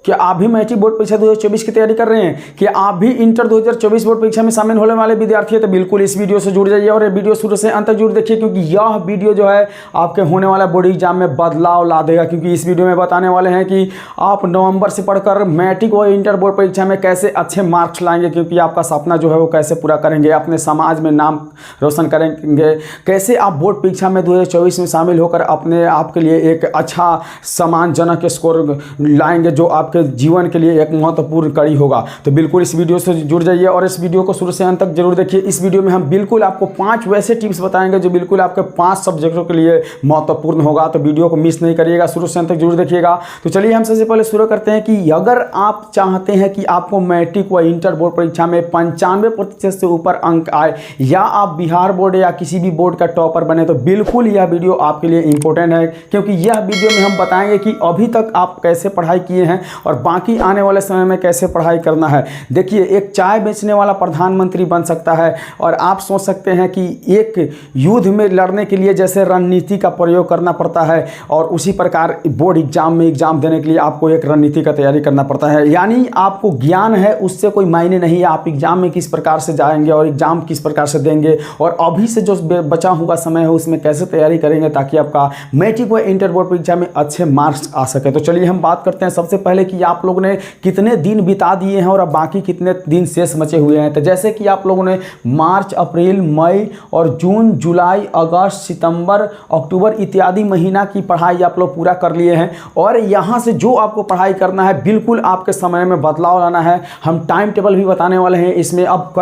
क्या आप भी मैट्रिक बोर्ड परीक्षा 2024 की तैयारी कर रहे हैं? कि आप भी इंटर 2024 बोर्ड परीक्षा में शामिल होने वाले विद्यार्थी हैं? तो बिल्कुल इस वीडियो से जुड़ जाइए और ये वीडियो शुरू से अंत तक जरूर देखिए, क्योंकि यह वीडियो जो है आपके होने वाला बोर्ड एग्जाम में बदलाव ला देगा। क्योंकि इस वीडियो में बताने वाले हैं कि आप नवंबर से पढ़कर मैट्रिक और इंटर बोर्ड परीक्षा में कैसे अच्छे मार्क्स लाएंगे, क्योंकि आपका सपना जो है वो कैसे पूरा करेंगे, अपने समाज में नाम रोशन करेंगे, कैसे आप बोर्ड परीक्षा में 2024 में शामिल होकर अपने आप के लिए एक अच्छा सम्मानजनक स्कोर लाएंगे, जो आपके जीवन के लिए एक महत्वपूर्ण कड़ी होगा। तो बिल्कुल इस वीडियो से जुड़ जाइए और इस वीडियो को शुरू से अंत तक जरूर देखिए। इस वीडियो में हम बिल्कुल आपको 5 वैसे टिप्स बताएंगे जो बिल्कुल आपके 5 सब्जेक्टों के लिए महत्वपूर्ण होगा। तो वीडियो को मिस नहीं करिएगा, शुरू से अंत तक जरूर देखिएगा। तो चलिए हम सबसे पहले शुरू करते हैं कि अगर आप चाहते हैं कि आपको मैट्रिक व इंटर बोर्ड परीक्षा में 95% से ऊपर अंक आए, या आप बिहार बोर्ड या किसी भी बोर्ड का टॉपर बने, तो बिल्कुल यह वीडियो आपके लिए इंपॉर्टेंट है। क्योंकि यह वीडियो में हम बताएंगे कि अभी तक आप कैसे पढ़ाई किए हैं और बाकी आने वाले समय में कैसे पढ़ाई करना है। देखिए, एक चाय बेचने वाला प्रधानमंत्री बन सकता है, और आप सोच सकते हैं कि एक युद्ध में लड़ने के लिए जैसे रणनीति का प्रयोग करना पड़ता है, और उसी प्रकार बोर्ड एग्जाम में एग्जाम देने के लिए आपको एक रणनीति का तैयारी करना पड़ता है। यानी आपको ज्ञान है उससे कोई मायने नहीं है, आप एग्जाम में किस प्रकार से जाएंगे और एग्जाम किस प्रकार से देंगे, और अभी से जो बचा हुआ समय है उसमें कैसे तैयारी करेंगे ताकि आपका मैट्रिक व इंटर बोर्ड परीक्षा में अच्छे मार्क्स आ सके। तो चलिए हम बात करते हैं सबसे पहले कि आप लोगों ने कितने दिन बिता दिए हैं और अब बाकी कितने दिन शेष बचे हुए हैं। तो जैसे कि आप लोगों ने मार्च, अप्रैल, मई और जून, जुलाई, अगस्त, सितंबर, अक्टूबर इत्यादि महीना की पढ़ाई आप लोग पूरा कर लिए हैं, और यहाँ से जो आपको पढ़ाई करना है बिल्कुल आपके समय में बदलाव लाना है। हम टाइम टेबल भी बताने वाले हैं इसमें, अब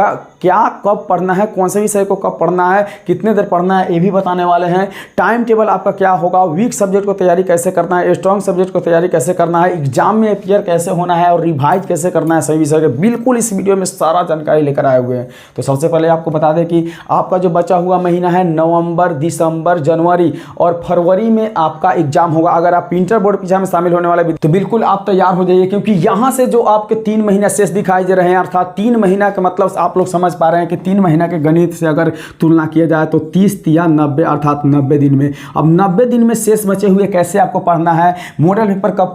क्या कब पढ़ना है, कौन से विषय को कब पढ़ना है, कितने देर पढ़ना है, ये भी बताने वाले हैं। टाइम टेबल आपका क्या होगा, वीक सब्जेक्ट को तैयारी कैसे करना है, स्ट्रॉन्ग सब्जेक्ट को तैयारी कैसे करना है, एग्जाम में अपियर कैसे होना है और रिवाइज कैसे करना है, सभी विषय के बिल्कुल इस वीडियो में सारा जानकारी लेकर आए हुए हैं। तो सबसे पहले आपको बता दें कि आपका जो बचा हुआ महीना है नवंबर, दिसंबर, जनवरी और फरवरी में आपका एग्जाम होगा। अगर आप इंटर बोर्ड परीक्षा में शामिल होने वाले तो बिल्कुल आप तैयार हो जाइए, क्योंकि यहाँ से जो आपके 3 महीना शेष दिखाई दे रहे हैं, अर्थात 3 महीना का मतलब आप लोग समझ पा रहे हैं कि 3 महीना के गणित से अगर तुलना किया जाए तो 30 या 90 अर्थात 90 दिन में। अब 90 दिन में शेष बचे हुए कैसे आपको पढ़ना है, मॉडल पेपर कब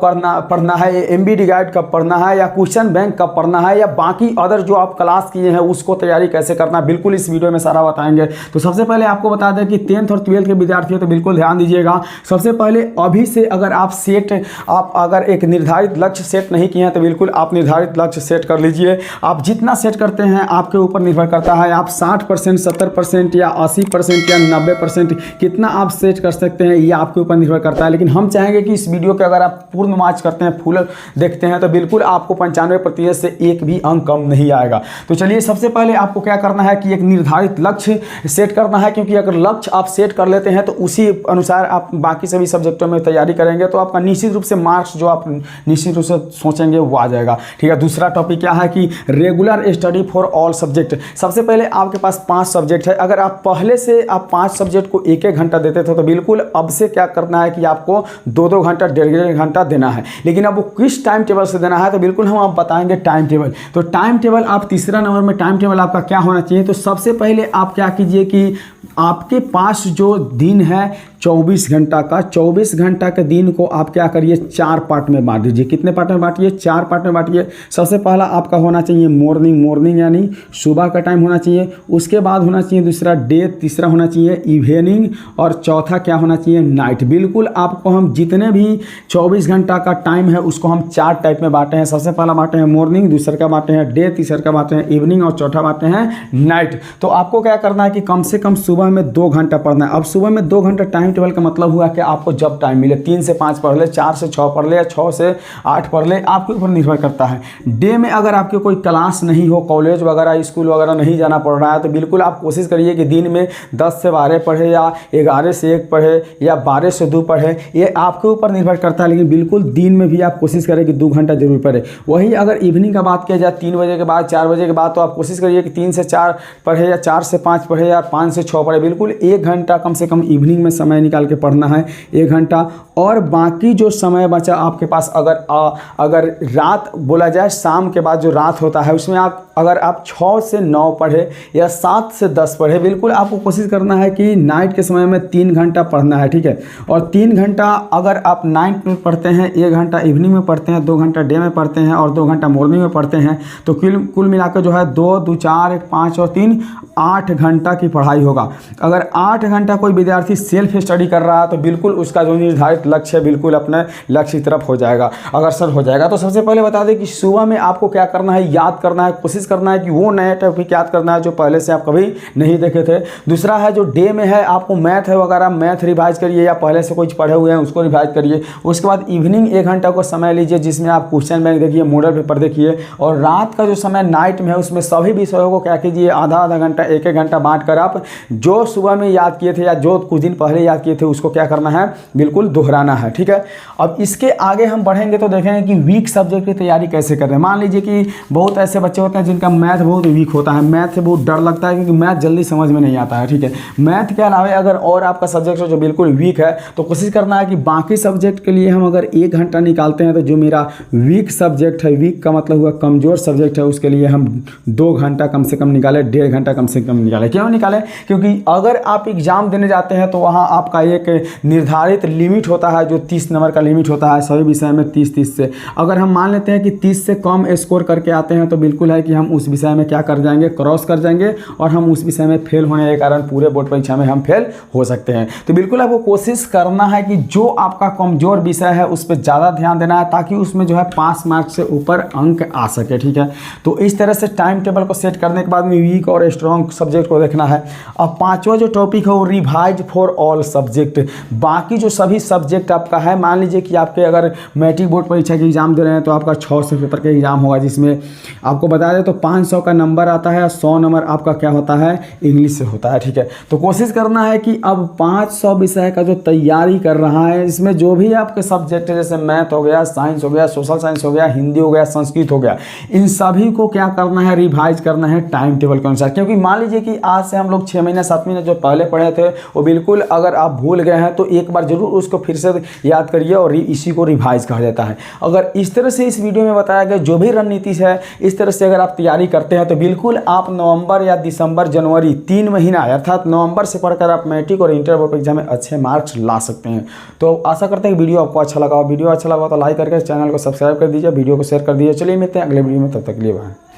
पढ़ना है, एमबीडी गाइड कब पढ़ना है, या क्वेश्चन बैंक कब पढ़ना है, या बाकी अदर जो आप क्लास किए हैं उसको तैयारी कैसे करना है, बिल्कुल इस वीडियो में सारा बताएंगे। तो सबसे पहले आपको बता दें कि 10th और 12th के विद्यार्थी हैं तो बिल्कुल ध्यान दीजिएगा। सबसे पहले अभी से अगर आप अगर एक निर्धारित लक्ष्य सेट नहीं किए हैं तो बिल्कुल आप निर्धारित लक्ष्य सेट कर लीजिए। आप जितना सेट करते हैं आपके ऊपर निर्भर करता है, आप 60%, 70% या 80% या 90% कितना आप सेट कर सकते हैं, ये आपके ऊपर निर्भर करता है। लेकिन हम चाहेंगे कि इस वीडियो के अगर आप पूर्ण मार्च करते हैं, फुल देखते हैं, तो बिल्कुल आपको 95% से एक भी अंक कम नहीं आएगा। तो चलिए सबसे पहले आपको क्या करना है कि एक निर्धारित लक्ष्य सेट करना है, क्योंकि अगर लक्ष्य आप सेट कर लेते हैं तो उसी अनुसार आप बाकी सभी सब्जेक्टों में तैयारी करेंगे, तो आपका निश्चित रूप से मार्क्स जो आप निश्चित रूप से सोचेंगे वो आ जाएगा। ठीक है, दूसरा टॉपिक क्या है कि regular study for all subject. सबसे पहले आपके पास 5 सब्जेक्ट है, अगर आप पहले से आप 5 सब्जेक्ट को 1-1 घंटा देते थे तो बिल्कुल अब से क्या करना है कि आपको 2-2 घंटा, 1.5 घंटा देना है। लेकिन अब वो किस टाइम टेबल से देना है तो बिल्कुल हम आप बताएंगे टाइम टेबल। तो टाइम टेबल आप तीसरा नंबर में टाइम टेबल आपका क्या होना चाहिए। तो सबसे पहले आप क्या कीजिए कि आपके पास जो दिन है 24 घंटा का, 24 घंटा के दिन को आप क्या करिए 4 पार्ट में बांट दीजिए। कितने पार्ट में बांटिए, 4 पार्ट में बांटिए। सबसे पहला आपका होना चाहिए मॉर्निंग यानी सुबह का टाइम होना चाहिए, उसके बाद होना चाहिए दूसरा डे, तीसरा होना चाहिए इवनिंग, और चौथा क्या होना चाहिए नाइट। बिल्कुल आपको हम जितने भी 24 घंटा का टाइम है उसको हम 4 टाइप में बांटे हैं। सबसे पहला बांटे हैं मॉर्निंग, दूसरा का बांटे हैं डे, तीसरा का बांटे हैं इवनिंग और चौथा बांटे हैं नाइट। तो आपको क्या करना है कि कम से कम सुबह में 2 घंटा पढ़ना है। अब सुबह में 2 घंटा टाइम टेबल का मतलब हुआ कि आपको जब टाइम मिले 3 से 5 पढ़ ले, 4 से 6 पढ़ ले या 6 से 8 पढ़ ले, आपके ऊपर निर्भर करता है। डे में अगर आपके कोई क्लास नहीं हो, कॉलेज वगैरह स्कूल वगैरह नहीं जाना पड़ रहा है, तो बिल्कुल आप कोशिश करिए कि दिन में 10 से 12 पढ़े या 11 से 1 पढ़े या 12 से 2 पढ़े, ये आपके ऊपर निर्भर करता है। लेकिन बिल्कुल दिन में भी आप कोशिश करें कि 2 घंटा जरूर पढ़े। वही अगर इवनिंग का बात किया जाए 3 बजे के बाद, 4 बजे के बाद, तो आप कोशिश करिए कि 3 से 4 पढ़े या 4 से 5 पढ़े या 5 से 6 पढ़े। बिल्कुल 1 घंटा कम से कम इवनिंग में समय समय निकाल के पढ़ना है 1 घंटा। और बाकी जो समय बचा आपके पास, अगर रात बोला जाए, शाम के बाद जो रात होता है उसमें अगर आप 6 से 9 पढ़े या 7 से 10 पढ़े, बिल्कुल आपको कोशिश करना है कि नाइट के समय में 3 घंटा पढ़ना है, ठीक है। और 3 घंटा अगर आप नाइट में पढ़ते हैं, 1 घंटा इवनिंग में पढ़ते हैं, 2 घंटा डे में पढ़ते हैं और 2 घंटा मॉर्निंग में पढ़ते हैं, तो कुल मिलाकर जो है 2, 2, 4, 1, 5 और 3, 8 घंटा की पढ़ाई होगा। अगर 8 घंटा कोई विद्यार्थी सेल्फ स्टडी कर रहा है तो बिल्कुल उसका जो निर्धारित लक्ष्य है बिल्कुल अपने लक्ष्य की तरफ हो जाएगा, अग्रसर हो जाएगा। तो सबसे पहले बता दें कि सुबह में आपको क्या करना है, याद करना है, कोशिश करना है कि वो नया टॉपिक याद करना है जो पहले से आप कभी नहीं देखे थे। दूसरा है जो डे में है, आपको मैथ है वगैरह, मैथ रिवाइज करिए या पहले से कुछ पढ़े हुए हैं उसको रिवाइज करिए। उसके बाद इवनिंग 1 घंटा को समय लीजिए जिसमें आप क्वेश्चन बैंक देखिए, मॉडल पेपर देखिए। और रात का जो समय नाइट में है उसमें सभी विषयों को क्या कीजिए, आधा घंटा 1-1 घंटा बांट कर आप जो सुबह में याद किए थे या जो कुछ दिन पहले याद किए थे उसको क्या करना है, बिल्कुल दोहराना है, ठीक है। अब इसके आगे हम बढ़ेंगे तो देखेंगे कि वीक सब्जेक्ट की तैयारी कैसे कर रहे हैं। मान लीजिए कि बहुत ऐसे बच्चे होते हैं जिनका मैथ बहुत वीक होता है, मैथ से बहुत डर लगता है क्योंकि मैथ जल्दी समझ में नहीं आता है, ठीक है। मैथ के अलावा अगर और आपका सब्जेक्ट जो बिल्कुल वीक है तो कोशिश करना है कि बाकी सब्जेक्ट के लिए हम अगर 1 घंटा निकालते हैं तो जो मेरा वीक सब्जेक्ट है, वीक का मतलब हुआ कमज़ोर सब्जेक्ट है, उसके लिए हम 2 घंटा कम से कम निकालें, 1.5 घंटा कम से कम निकालें। क्यों निकालें? क्योंकि अगर आप एग्ज़ाम देने जाते हैं तो वहाँ आपका एक निर्धारित लिमिट होता है जो 30 नंबर का लिमिट होता है सभी विषय में, 30 से। अगर हम मान लेते हैं कि 30 से कम स्कोर करके आते हैं तो बिल्कुल है कि हम उस विषय में क्या कर जाएंगे, क्रॉस कर जाएंगे और हम उस विषय में फेल होने के कारण पूरे बोर्ड परीक्षा में हम फेल हो सकते हैं। तो बिल्कुल आपको कोशिश करना है कि जो आपका कमज़ोर विषय है उस पर ज़्यादा ध्यान देना है ताकि उसमें जो है 5 मार्क्स से ऊपर अंक आ सके, ठीक है। तो इस तरह से टाइम टेबल को सेट करने के बाद में वीक और स्ट्रॉन्ग सब्जेक्ट को देखना है। अब 5वां जो टॉपिक है वो रिवाइज फॉर ऑल सब्जेक्ट। बाकी जो सभी सब्जेक्ट आपका है, मान लीजिए कि आपके अगर मैट्रिक बोर्ड परीक्षा की एग्जाम दे रहे हैं तो आपका 600 पेपर का एग्जाम होगा जिसमें आपको बता दें तो 500 का नंबर आता है, 100 नंबर आपका क्या होता है, इंग्लिश से होता है, ठीक है। तो कोशिश करना है कि अब 500 विषय का जो तैयारी कर रहा है इसमें जो भी आपके सब्जेक्ट है जैसे मैथ हो गया, साइंस हो गया, सोशल साइंस हो गया, हिंदी हो गया, संस्कृत हो गया, इन सभी को क्या करना है, रिवाइज करना है टाइम टेबल के अनुसार। क्योंकि मान लीजिए कि आज से हम लोग 6 महीने 7 महीने जो पहले पढ़े थे वो बिल्कुल अगर आप भूल गए हैं तो एक बार जरूर उसको फिर से याद करिए और इसी को रिवाइज कहा जाता है। अगर इस तरह से इस वीडियो में बताया गया जो भी रणनीति है इस तरह से अगर आप तैयारी करते हैं तो बिल्कुल आप नवंबर या दिसंबर जनवरी 3 महीना अर्थात नवंबर से पढ़कर आप मैट्रिक और इंटर बोर्ड एग्जाम में अच्छे मार्क्स ला सकते हैं। तो आशा करते हैं कि वीडियो आपको अच्छा लगा। वीडियो अच्छा लगा तो लाइक करके चैनल को सब्सक्राइब कर दीजिए, वीडियो को शेयर कर दीजिए। चलिए मिलते हैं अगले वीडियो में, तब तक के लिए बाय।